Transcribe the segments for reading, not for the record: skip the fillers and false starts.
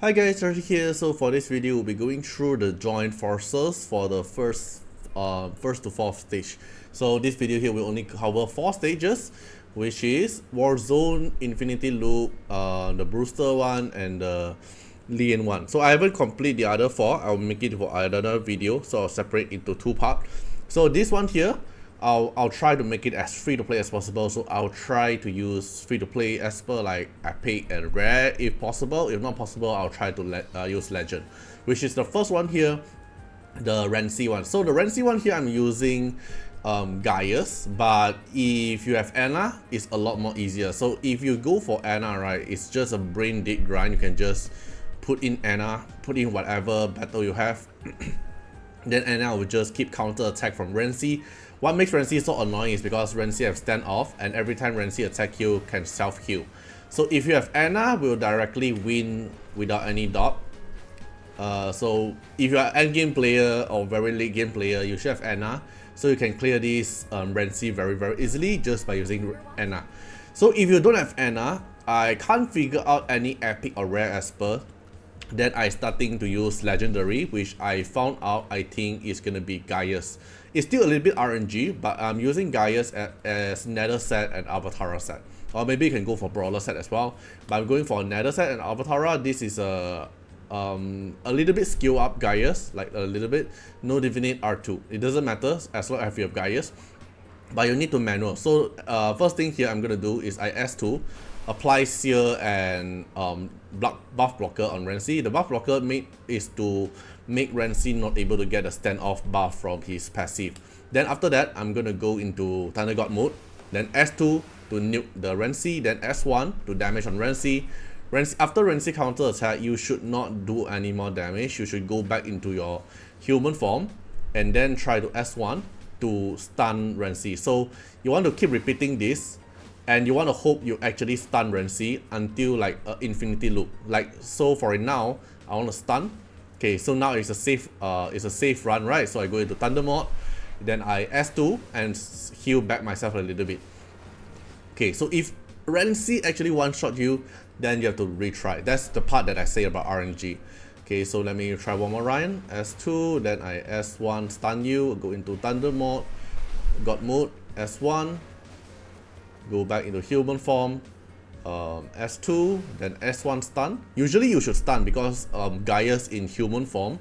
Hi guys, Artiar here. So for this video, we'll be going through the joint forces for the first to fourth stage. So this video here will only cover 4 stages, which is Warzone, Infinity Loop, the Brewster one, and the Lien one. So I haven't completed the other 4. I'll make it for another video, so I'll separate into 2 parts. So this one here, I'll try to make it as free to play as possible. So I'll try to use free to play as per like epic and rare if possible. If not possible, I'll try to use legend, which is the first one here, the Renzi one. So the Renzi one here, I'm using Gaius, but if you have Anna, it's a lot more easier. So if you go for Anna, right, it's just a brain dead grind. You can just put in Anna, put in whatever battle you have. Then Anna will just keep counter attack from Renzi. What makes Renzi so annoying is because Renzi have standoff, and every time Renzi attack you can self heal. So if you have Anna, we'll directly win without any dot. So if you are end game player or very late game player, you should have Anna, so you can clear this Renzi very easily just by using Anna. So if you don't have Anna, I can't figure out any epic or rare esper. Then I starting to use legendary, which I found out I think is gonna be Gaius. It's still a little bit RNG, but I'm using Gaius as Nether set and Avatar set. Or maybe you can go for Brawler set as well. But I'm going for Nether set and Avatar. This is a little bit skill up Gaius, like a little bit. No Divinate R2. It doesn't matter as long as you have Gaius. But you need to manual. So first thing here I'm gonna do is I S2. Apply Seer and buff blocker on Renzi. The buff blocker is to make Renzi not able to get a standoff buff from his passive. Then after that, I'm gonna go into Thunder God mode. Then S2 to nuke the Renzi. Then S1 to damage on Renzi. After Renzi counter attack, you should not do any more damage. You should go back into your human form and then try to S1 to stun Renzi. So you want to keep repeating this. And you want to hope you actually stun Renzi until like infinity loop. Like so for now, I want to stun. Okay, so now it's a safe run, right? So I go into Thunder mode, then I S2 and heal back myself a little bit. Okay, so if Renzi actually one-shot you, then you have to retry. That's the part that I say about RNG. Okay, so let me try one more round. S2, then I S1 stun you, go into Thunder mode, God mode, S1. Go back into human form, S2, then S1 stun. Usually you should stun because Gaius in human form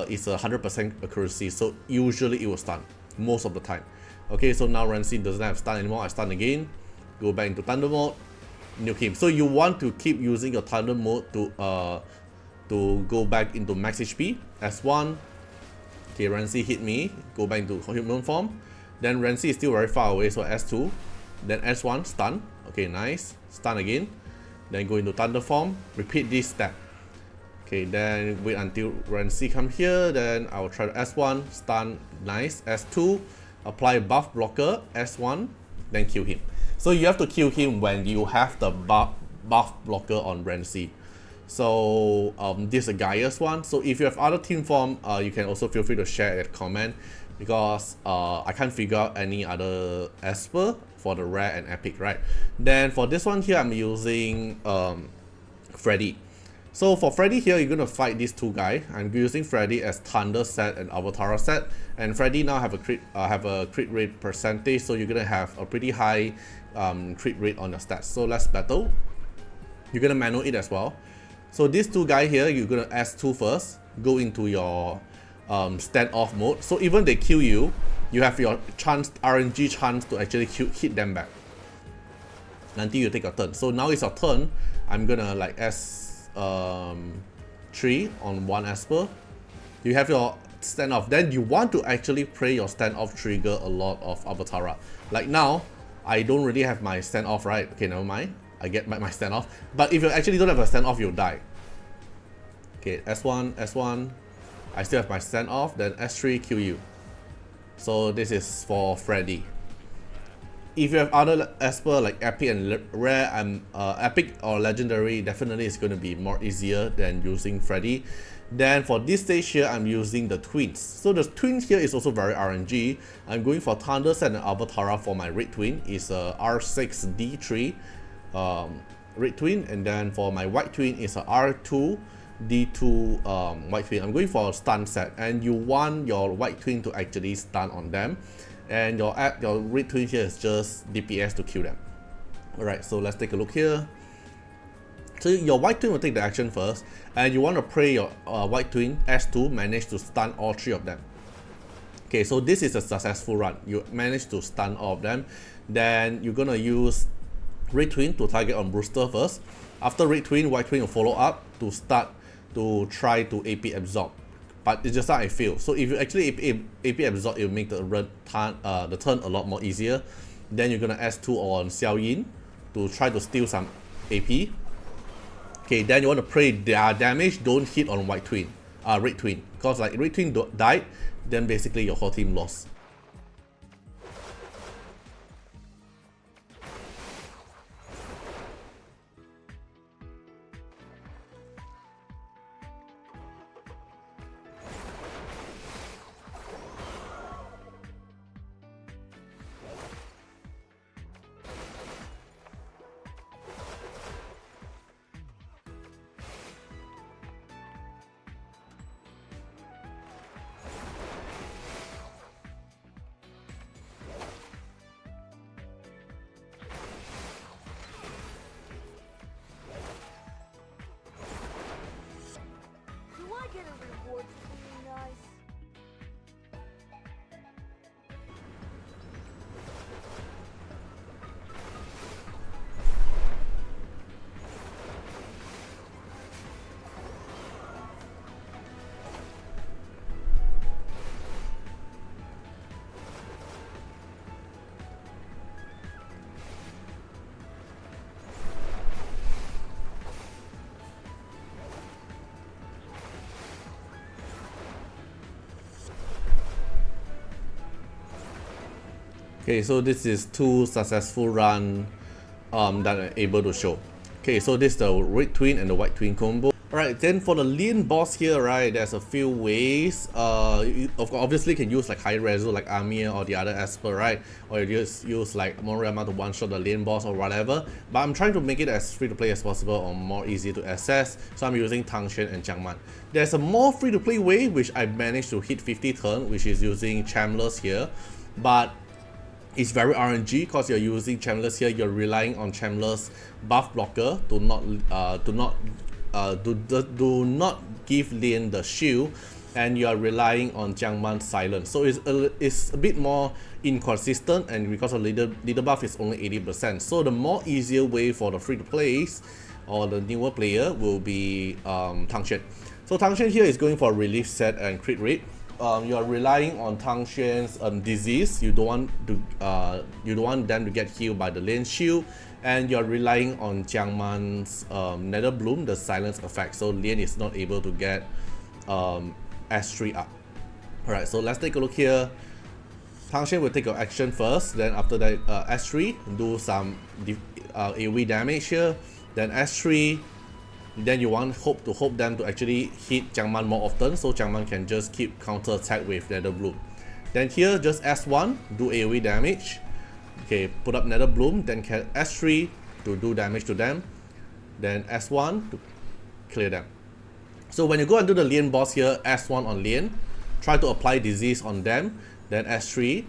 is 100% accuracy, so usually it will stun most of the time. Okay, so now Renzi doesn't have stun anymore. I stun again, go back into Thunder mode, nuke him. So you want to keep using your Thunder mode to go back into max HP. S1, okay, Renzi hit me, go back into human form. Then Renzi is still very far away, so S2. Then S1 stun, okay, nice, stun again, then go into Thunder form, repeat this step. Okay, then wait until Renzi come here, then I will try to S1, stun, nice, S2, apply buff blocker, S1, then kill him. So you have to kill him when you have the buff blocker on Renzi. So this is a Gaius one. So if you have other team form, you can also feel free to share a comment, because I can't figure out any other esper for the rare and epic, right? Then for this one here, I'm using Freddy. So for Freddy here, you're gonna fight these 2 guys. I'm using Freddy as Thunder set and Avatar set, and Freddy now have a crit rate percentage, so you're gonna have a pretty high crit rate on your stats. So let's battle. You're gonna manual it as well. So these 2 guys here, you're gonna S2 first, go into your standoff mode. So even they kill you, you have your RNG chance to actually hit them back until you take your turn. So now it's your turn. I'm gonna like S3 on one esper. You have your standoff. Then you want to actually play your standoff trigger a lot of Avatar. Like now, I don't really have my standoff, right? Okay, never mind. I get back my standoff. But if you actually don't have a standoff, you'll die. Okay, S1. I still have my standoff, then S3 kill you. So this is for Freddy. If you have other esper like epic and rare and epic or legendary, definitely it's going to be more easier than using Freddy. Then for this stage here, I'm using the twins. So the twins here is also very RNG. I'm going for Thunder set and Avatar for my red twin. It's a R6D3. red twin, and then for my white twin is a R2 D2 white twin. I'm going for a stun set, and you want your white twin to actually stun on them, and your red twin here is just DPS to kill them. Alright, so let's take a look here. So your white twin will take the action first, and you want to pray your white twin S2 manage to stun all 3 of them. Okay, so this is a successful run. You manage to stun all of them. Then you're gonna use red twin to target on Brewster first. After red twin, white twin will follow up to start to try to AP absorb. But it's just that I fail. So if you actually AP absorb, it will make the turn a lot more easier. Then you're gonna S2 on Xiao Yin to try to steal some AP. Okay, then you want to pray their damage don't hit on white twin, red twin, because like red twin died, then basically your whole team lost. Okay, so this is 2 successful run that I'm able to show. Okay, so this is the red twin and the white twin combo. Alright, then for the Lien boss here, right, there's a few ways. You obviously can use like high reso like Artiar or the other Esper, right? Or you just use like Moriyama to one-shot the Lien boss or whatever. But I'm trying to make it as free-to-play as possible or more easy to access. So I'm using Tangshan and Jiangman. There's a more free-to-play way which I managed to hit 50 turn, which is using Chamless here. But it's very RNG because you're using Chamless here. You're relying on Chamless buff blocker to do not give Lien the shield, and you are relying on Jiangman's silence. So it's a bit more inconsistent, and because of leader buff is only 80%. So the more easier way for the free to plays or the newer player will be Tangshan. So Tangshan here is going for relief set and crit rate. You are relying on Tangshan's disease. You don't want them to get healed by the Lien shield, and you are relying on Jiangman's Nether Bloom, the silence effect. So Lien is not able to get S3 up. Alright, so let's take a look here. Tangshan will take your action first. Then after that, S3 do some AoE damage here. Then S3. Then you hope them to actually hit Jiangman more often, so Jiangman can just keep counter attack with Nether Bloom. Then here just S1 do AoE damage. Okay, put up Nether Bloom, then S3 to do damage to them. Then S1 to clear them. So when you go and do the Lien boss here, S1 on Lien, try to apply disease on them, then S3.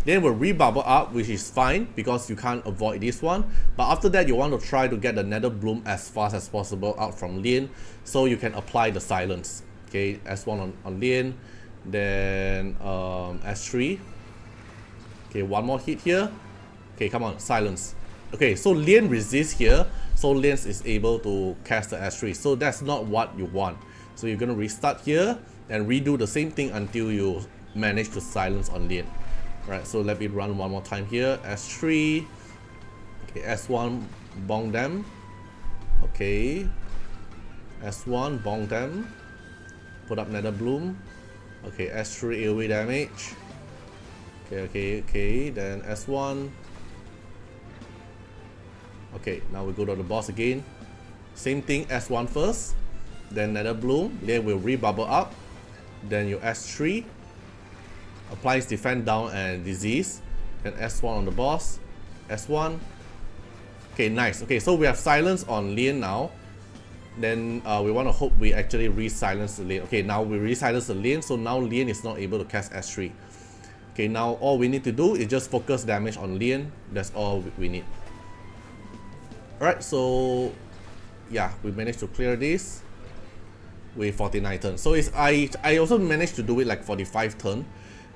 Then will rebubble up, which is fine because you can't avoid this one. But after that, you want to try to get the Nether Bloom as fast as possible out from Lien, so you can apply the silence. Okay, S1 on Lien, then S3. Okay, one more hit here. Okay, come on, silence. Okay, so Lien resists here, so Lien is able to cast the S3. So that's not what you want. So you're gonna restart here and redo the same thing until you manage to silence on Lien. Right, so let me run one more time here. S3. Okay, S1 bong them. Okay. S1 bong them. Put up Nether Bloom. Okay, S3 AoE damage. Okay. Then S1. Okay, now we go to the boss again. Same thing, S1 first. Then Nether Bloom. Then we'll rebubble up. Then your S3. Applies defend down and disease. Then S1 on the boss. S1. Okay, nice. Okay, so we have silence on Lian now. Then we want to hope we actually re-silence the Lian. Okay, now we re-silence the Lian, so now Lian is not able to cast S3. Okay, now all we need to do is just focus damage on Lian. That's all we need. Alright, so yeah, we managed to clear this with 49 turns. So I also managed to do it like 45 turn.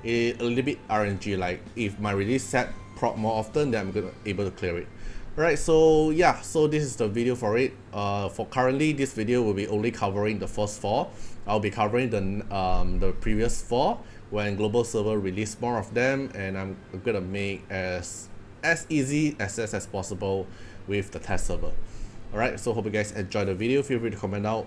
A little bit RNG, like if my release set proc more often, then I'm gonna able to clear it. Alright, so yeah, so this is the video for it. For currently, this video will be only covering the first 4. I'll be covering the previous 4 when global server release more of them, and I'm gonna make as easy access as possible with the test server. Alright, so hope you guys enjoyed the video. Feel free to comment out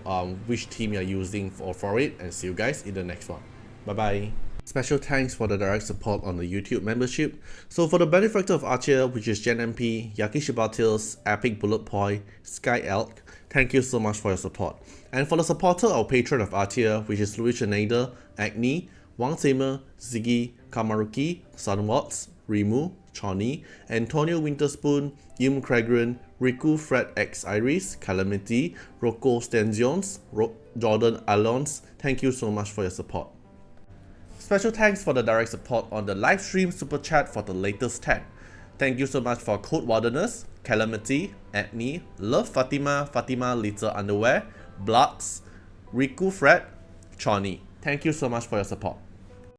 which team you're using for it, and see you guys in the next one. Bye bye. Special thanks for the direct support on the YouTube membership. So for the benefactor of Artiar, which is Gen MP, Yakishiba Epic Bullet Point, Sky Elk, thank you so much for your support. And for the supporter or patron of Artiar, which is Louis Schneider, Agni, Wang Tamer, Ziggy, Kamaruki, Sunwatts, Rimu, Choni, Antonio Winterspoon, Yum Cragren, Riku Fred X Iris, Calamity, Rocco Stenzions, Jordan Alons, thank you so much for your support. Special thanks for the direct support on the live stream super chat for the latest tag. Thank you so much for Code Wardeners, Calamity, Agni, Love Fatima, Fatima Little Underwear, Bloods, Riku Fred, Choni. Thank you so much for your support.